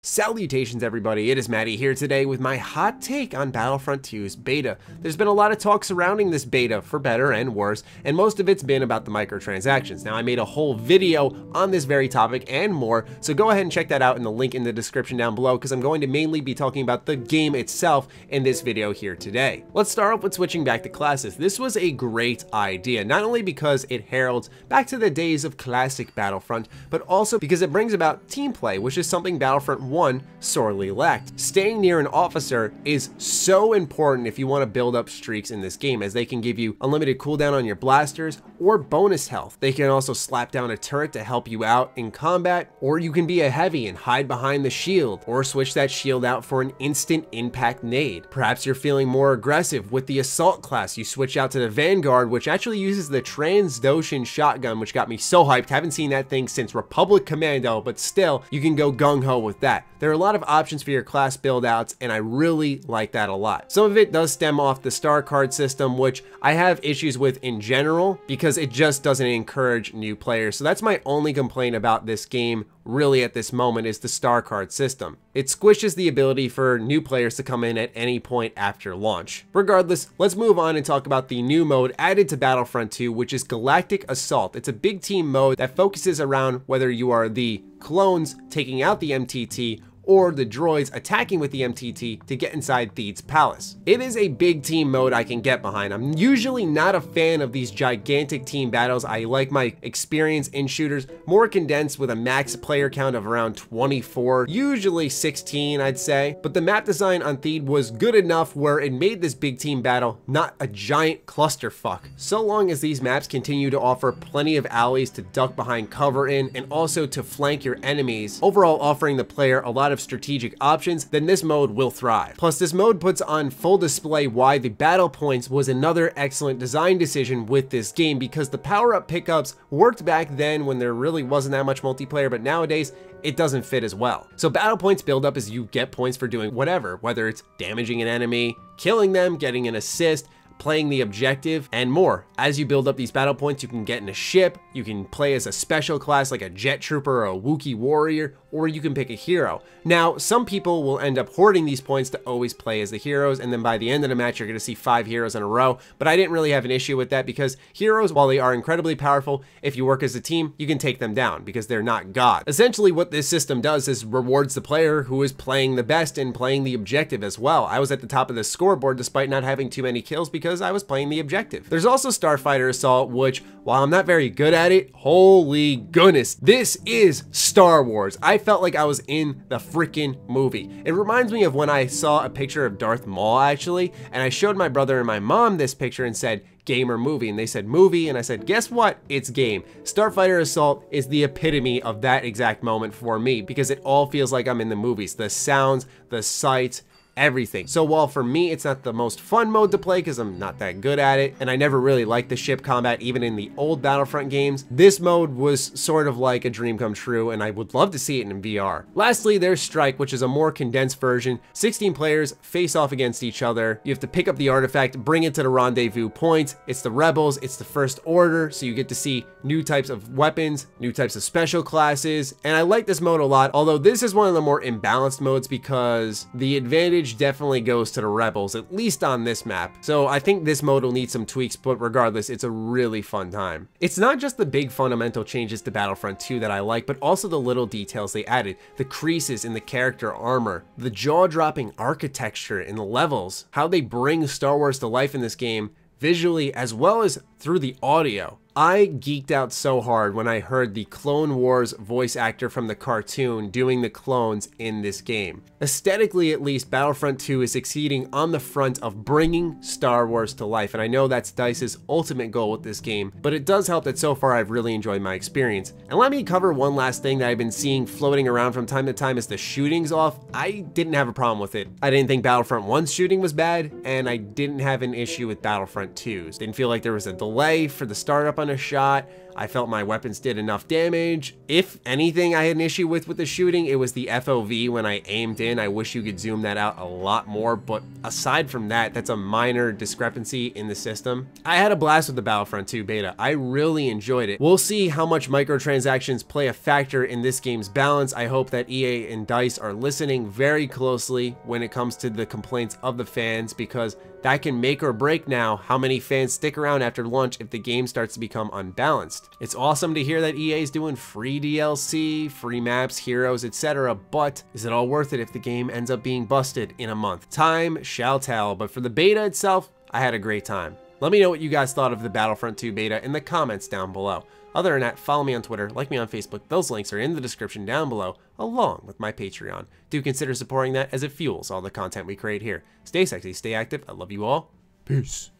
Salutations everybody, it is Matty here today with my hot take on Battlefront 2's beta. There's been a lot of talk surrounding this beta, for better and worse, and most of it's been about the microtransactions. Now I made a whole video on this very topic and more, so go ahead and check that out in the link in the description down below, because I'm going to mainly be talking about the game itself in this video here today. Let's start off with switching back to classes. This was a great idea, not only because it heralds back to the days of classic Battlefront, but also because it brings about team play, which is something Battlefront 1 sorely lacked. Staying near an officer is so important if you want to build up streaks in this game, as they can give you unlimited cooldown on your blasters or bonus health. They can also slap down a turret to help you out in combat, or you can be a heavy and hide behind the shield, or switch that shield out for an instant impact nade. Perhaps you're feeling more aggressive with the assault class. You switch out to the Vanguard, which actually uses the Transdotion shotgun, which got me so hyped. Haven't seen that thing since Republic Commando, but still, you can go gung-ho with that. There are a lot of options for your class build outs, and I really like that a lot. Some of it does stem off the star card system, which I have issues with in general because it just doesn't encourage new players. So that's my only complaint about this game really at this moment, is the star card system. It squishes the ability for new players to come in at any point after launch. Regardless, let's move on and talk about the new mode added to Battlefront 2, which is Galactic Assault. It's a big team mode that focuses around whether you are the clones taking out the MTT or the droids attacking with the MTT to get inside Theed's palace. It is a big team mode I can get behind. I'm usually not a fan of these gigantic team battles. I like my experience in shooters more condensed, with a max player count of around 24, usually 16 I'd say. But the map design on Theed was good enough where it made this big team battle not a giant clusterfuck. So long as these maps continue to offer plenty of alleys to duck behind cover in, and also to flank your enemies, overall offering the player a lot of strategic options, then this mode will thrive. Plus, this mode puts on full display why the battle points was another excellent design decision with this game, because the power-up pickups worked back then when there really wasn't that much multiplayer, but nowadays it doesn't fit as well. So battle points build up as you get points for doing whatever, whether it's damaging an enemy, killing them, getting an assist, playing the objective, and more. As you build up these battle points, you can get in a ship, you can play as a special class like a jet trooper or a Wookiee warrior, or you can pick a hero. Now, some people will end up hoarding these points to always play as the heroes, and then by the end of the match, you're going to see 5 heroes in a row, but I didn't really have an issue with that, because heroes, while they are incredibly powerful, if you work as a team, you can take them down, because they're not God. Essentially, what this system does is rewards the player who is playing the best and playing the objective as well. I was at the top of the scoreboard despite not having too many kills because I was playing the objective. There's also Starfighter Assault, which, while I'm not very good at it, holy goodness, this is Star Wars. I felt like I was in the freaking movie. It reminds me of when I saw a picture of Darth Maul, actually, and I showed my brother and my mom this picture and said, game or movie? And they said movie, and I said, guess what? It's game. Starfighter Assault is the epitome of that exact moment for me, because it all feels like I'm in the movies. The sounds, the sights, everything. So while for me it's not the most fun mode to play because I'm not that good at it, and I never really liked the ship combat even in the old Battlefront games, this mode was sort of like a dream come true, and I would love to see it in VR. Lastly, there's Strike, which is a more condensed version. 16 players face off against each other. You have to pick up the artifact, bring it to the rendezvous point. It's the rebels, it's the First Order, so you get to see new types of weapons, new types of special classes, and I like this mode a lot, although this is one of the more imbalanced modes because the advantage definitely goes to the rebels, at least on this map. So I think this mode will need some tweaks, but regardless, it's a really fun time. It's not just the big fundamental changes to Battlefront 2 that I like, but also the little details they added, the creases in the character armor, the jaw-dropping architecture in the levels, how they bring Star Wars to life in this game, visually as well as through the audio. I geeked out so hard when I heard the Clone Wars voice actor from the cartoon doing the clones in this game. Aesthetically, at least, Battlefront 2 is succeeding on the front of bringing Star Wars to life, and I know that's DICE's ultimate goal with this game, but it does help that so far I've really enjoyed my experience. And let me cover one last thing that I've been seeing floating around from time to time is the shooting's off. I didn't have a problem with it. I didn't think Battlefront 1's shooting was bad, and I didn't have an issue with Battlefront 2's. Didn't feel like there was a delay for the startup on a shot. I felt my weapons did enough damage. If anything I had an issue with the shooting, it was the FOV when I aimed in. I wish you could zoom that out a lot more, but aside from that, that's a minor discrepancy in the system. I had a blast with the Battlefront 2 beta. I really enjoyed it. We'll see how much microtransactions play a factor in this game's balance. I hope that EA and DICE are listening very closely when it comes to the complaints of the fans, because that can make or break now how many fans stick around after launch if the game starts to become unbalanced. It's awesome to hear that EA is doing free DLC, free maps, heroes, etc., but is it all worth it if the game ends up being busted in a month? Time shall tell, but for the beta itself, I had a great time. Let me know what you guys thought of the Battlefront 2 beta in the comments down below. Other than that, follow me on Twitter, like me on Facebook, those links are in the description down below, along with my Patreon. Do consider supporting that as it fuels all the content we create here. Stay sexy, stay active, I love you all. Peace.